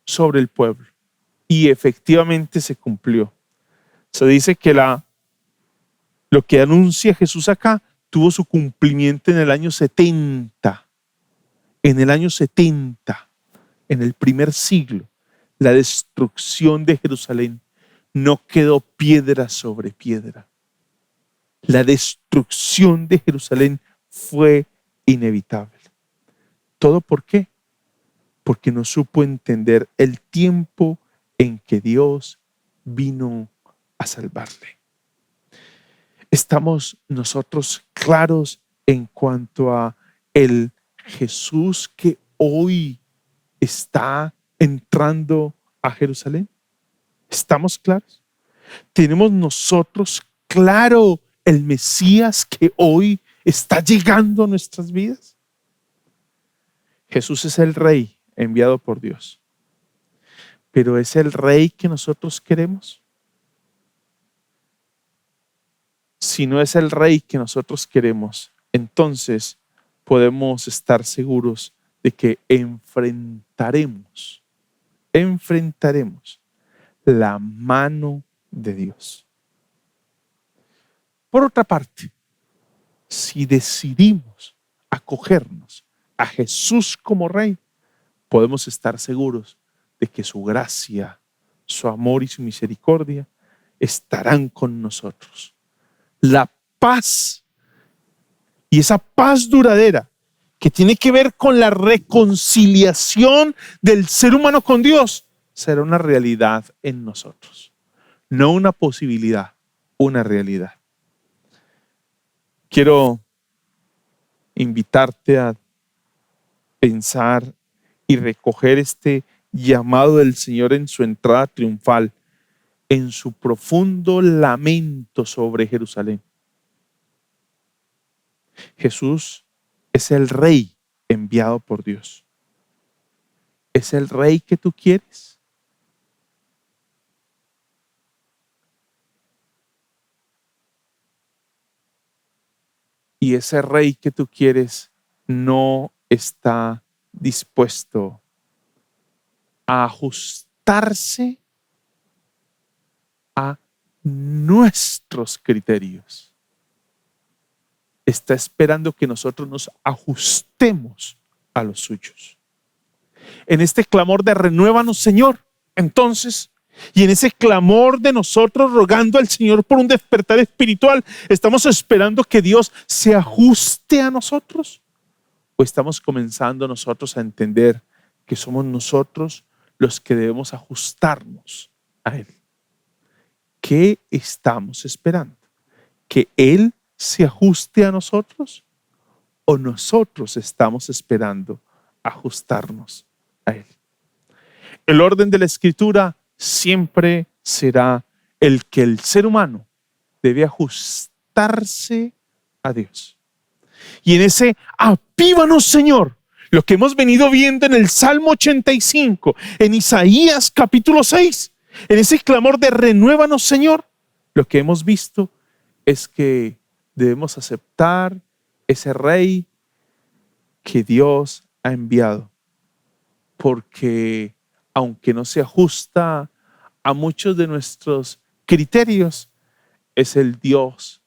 sobre el pueblo y efectivamente se cumplió. Se dice que lo que anuncia Jesús acá tuvo su cumplimiento en el año 70 en el año 70, en el primer siglo, la destrucción de Jerusalén, no quedó piedra sobre piedra. La destrucción de Jerusalén fue inevitable. ¿Todo por qué? Porque no supo entender el tiempo en que Dios vino a salvarle. ¿Estamos nosotros claros en cuanto a el Jesús que hoy está entrando a Jerusalén? ¿Estamos claros? ¿Tenemos nosotros claro el Mesías que hoy está llegando a nuestras vidas? Jesús es el Rey enviado por Dios. Pero ¿es el Rey que nosotros queremos? Si no es el Rey que nosotros queremos, entonces podemos estar seguros de que enfrentaremos la mano de Dios. Por otra parte, si decidimos acogernos a Jesús como Rey, podemos estar seguros de que su gracia, su amor y su misericordia estarán con nosotros. La paz, y esa paz duradera que tiene que ver con la reconciliación del ser humano con Dios, será una realidad en nosotros. No una posibilidad, una realidad. Quiero invitarte a pensar y recoger este llamado del Señor en su entrada triunfal, en su profundo lamento sobre Jerusalén. Jesús es el Rey enviado por Dios. ¿Es el Rey que tú quieres? Y ese Rey que tú quieres no está dispuesto a ajustarse a nuestros criterios. Está esperando que nosotros nos ajustemos a los suyos. En este clamor de renuévanos, Señor, entonces, y en ese clamor de nosotros rogando al Señor por un despertar espiritual, ¿estamos esperando que Dios se ajuste a nosotros? ¿O estamos comenzando nosotros a entender que somos nosotros los que debemos ajustarnos a Él? ¿Qué estamos esperando? ¿Que Él se ajuste a nosotros? ¿O nosotros estamos esperando ajustarnos a Él? El orden de la Escritura siempre será el que el ser humano debe ajustarse a Dios. Y en ese avívanos, Señor, lo que hemos venido viendo en el Salmo 85, en Isaías capítulo 6, en ese clamor de renuévanos, Señor, lo que hemos visto es que debemos aceptar ese Rey que Dios ha enviado, porque aunque no se ajusta a muchos de nuestros criterios, es el Dios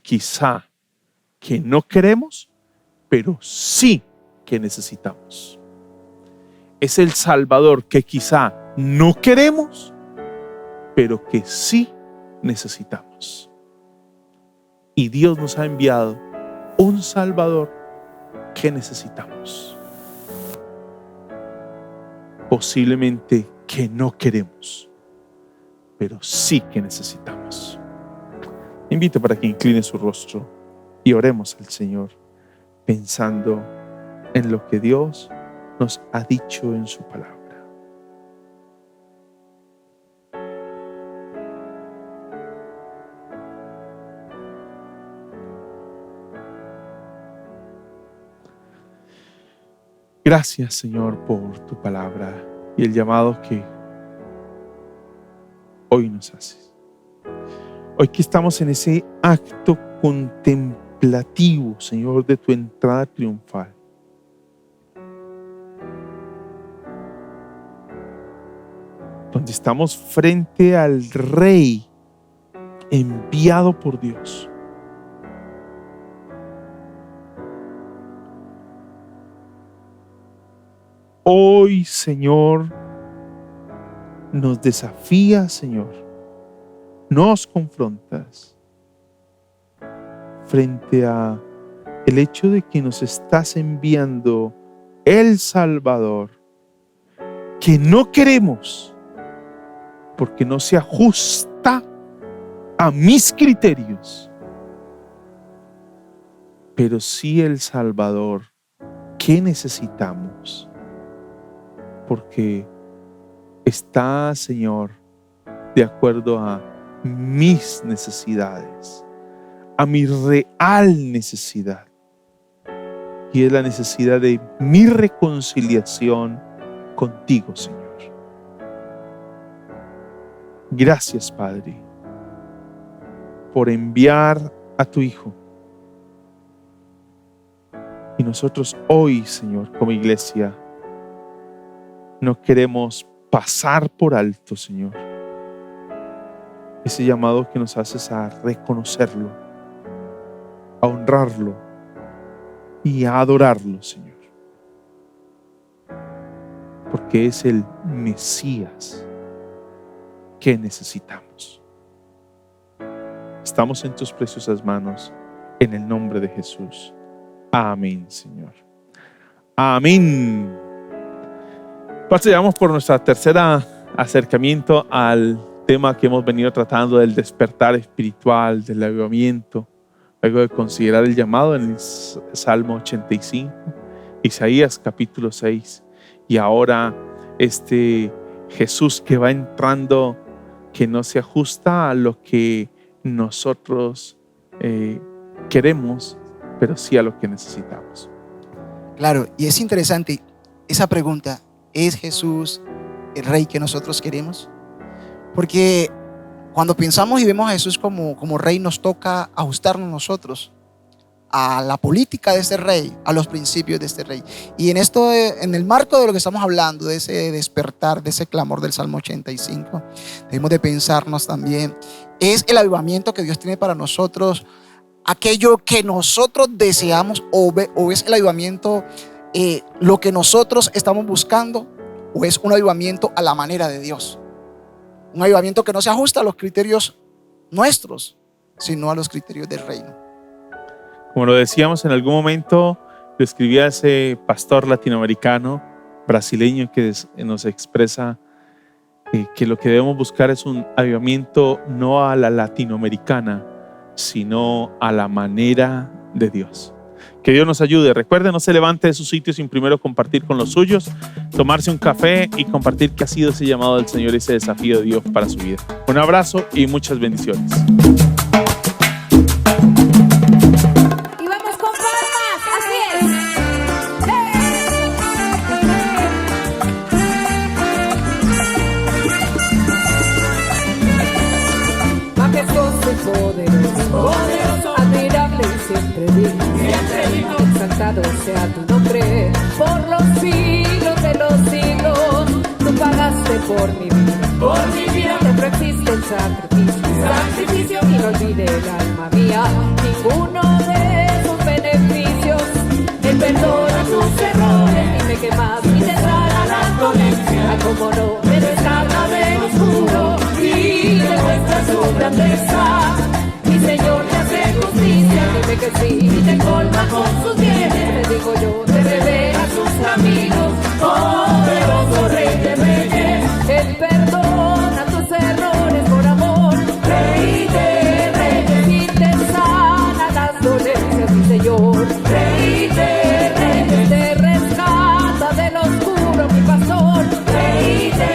quizá que no queremos, pero sí que necesitamos. Es el Salvador que quizá no queremos, pero que sí necesitamos. Y Dios nos ha enviado un Salvador que necesitamos. Posiblemente que no queremos, pero sí que necesitamos. Invito para que incline su rostro y oremos al Señor, pensando en lo que Dios nos ha dicho en su palabra. Gracias, Señor, por tu palabra y el llamado que hoy nos haces. Hoy que estamos en ese acto contemplativo, Señor, de tu entrada triunfal. Donde estamos frente al Rey enviado por Dios. hoy, Señor, nos desafías, Señor, nos confrontas frente a el hecho de que nos estás enviando el Salvador, que no queremos porque no se ajusta a mis criterios, pero sí el Salvador que necesitamos, porque está, Señor, de acuerdo a mis necesidades, a mi real necesidad, y es la necesidad de mi reconciliación contigo, Señor. Gracias, Padre, por enviar a tu Hijo. Y nosotros hoy, Señor, como iglesia, no queremos pasar por alto, Señor, ese llamado que nos haces a reconocerlo, a honrarlo y a adorarlo, Señor, porque es el Mesías que necesitamos. Estamos en tus preciosas manos, en el nombre de Jesús. Amén, Señor. Amén. Pastor, llegamos por nuestra tercera acercamiento al tema que hemos venido tratando del despertar espiritual, del avivamiento, luego de considerar el llamado en el Salmo 85, Isaías capítulo 6, y ahora este Jesús que va entrando, que no se ajusta a lo que nosotros queremos, pero sí a lo que necesitamos. Claro, y es interesante esa pregunta: ¿es Jesús el Rey que nosotros queremos? Porque cuando pensamos y vemos a Jesús como Rey, nos toca ajustarnos nosotros a la política de este Rey, a los principios de este Rey. Y en el marco de lo que estamos hablando, de ese despertar, de ese clamor del Salmo 85, debemos de pensarnos también: ¿es el avivamiento que Dios tiene para nosotros aquello que nosotros deseamos, o es el avivamiento lo que nosotros estamos buscando, o es un avivamiento a la manera de Dios? Un avivamiento que no se ajusta a los criterios nuestros, sino a los criterios del reino. Como lo decíamos en algún momento, lo escribía ese pastor latinoamericano, brasileño, que nos expresa que lo que debemos buscar es un avivamiento no a la latinoamericana, sino a la manera de Dios. Que Dios nos ayude. Recuerde, no se levante de su sitio sin primero compartir con los suyos, tomarse un café y compartir qué ha sido ese llamado del Señor, ese desafío de Dios para su vida. Un abrazo y muchas bendiciones. Y vamos con palmas, así es. Majestuoso y poderoso, admirable y siempre digno, exaltado sea tu nombre por los siglos de los siglos. Tú pagaste por mi vida, dentro existe el sacrificio, y no olvide el alma mía ninguno de sus beneficios. Él perdona tus errores, dime qué más y te traerá la conexión. Como no me descarga del oscuro y demuestra su grandeza. Mi Señor te hace justicia, dime que sí y te colma con sus bienes. Te digo yo, te revela sus caminos, poderoso Rey de Reyes. Él perdona tus errores por amor, Rey de Reyes, y te sana las dolencias, mi Señor. Rey de Reyes, te rescata del oscuro, mi pastor. Rey de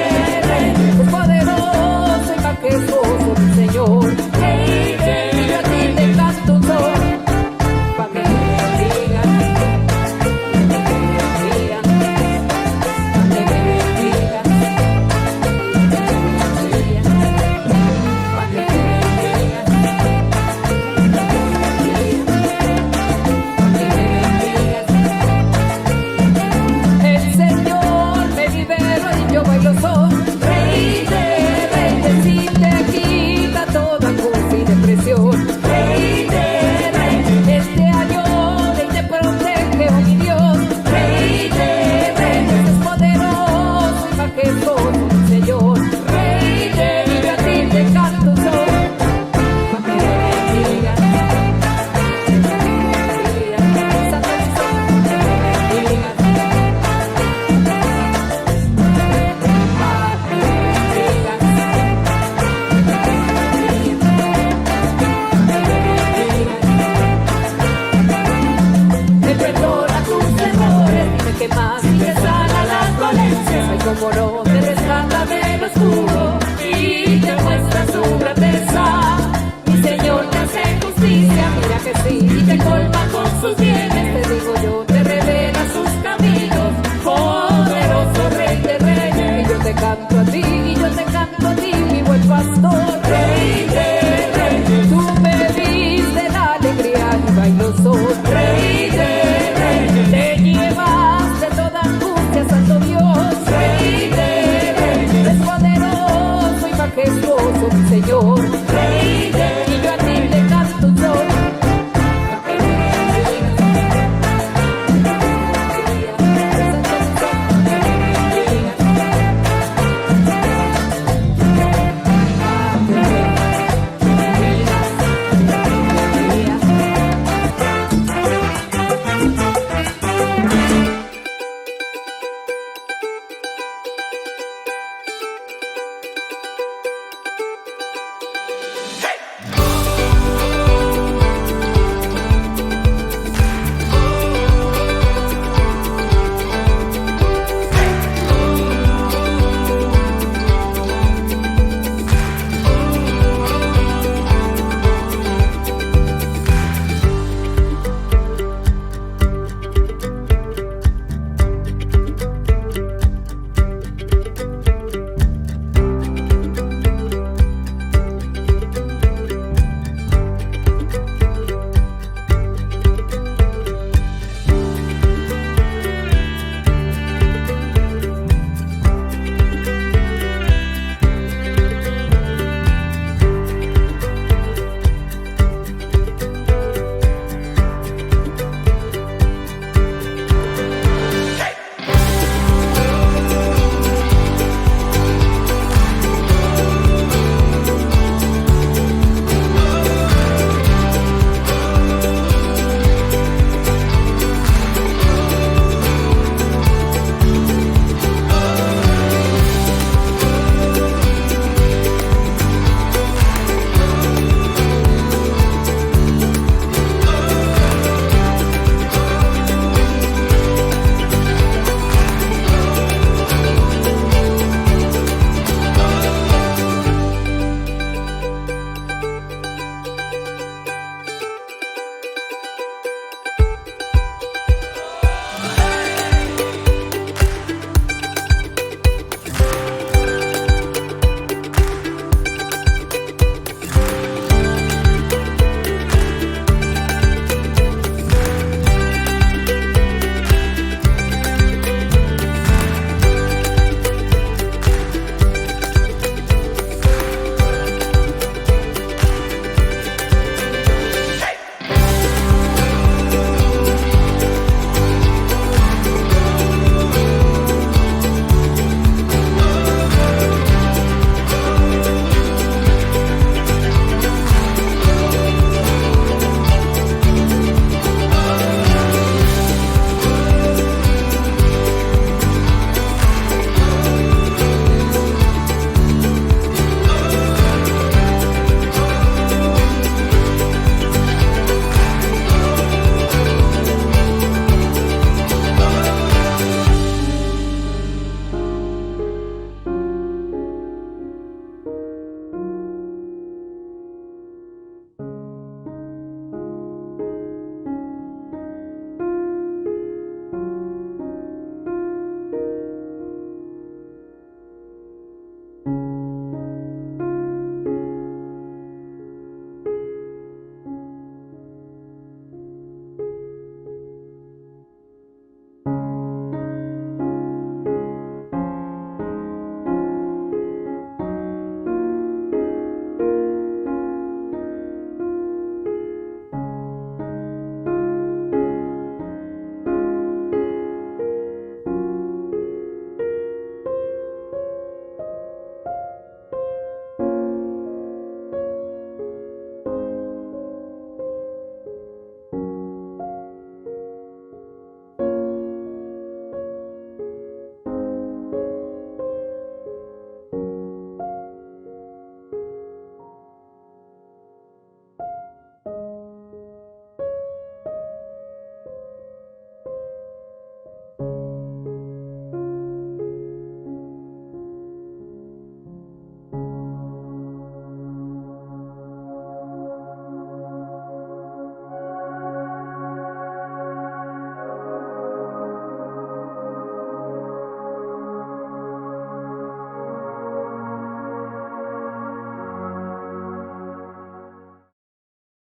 Reyes, es poderoso y majestuoso, mi Señor. Rey de Reyes, a ti te canto un sol, familia. como no.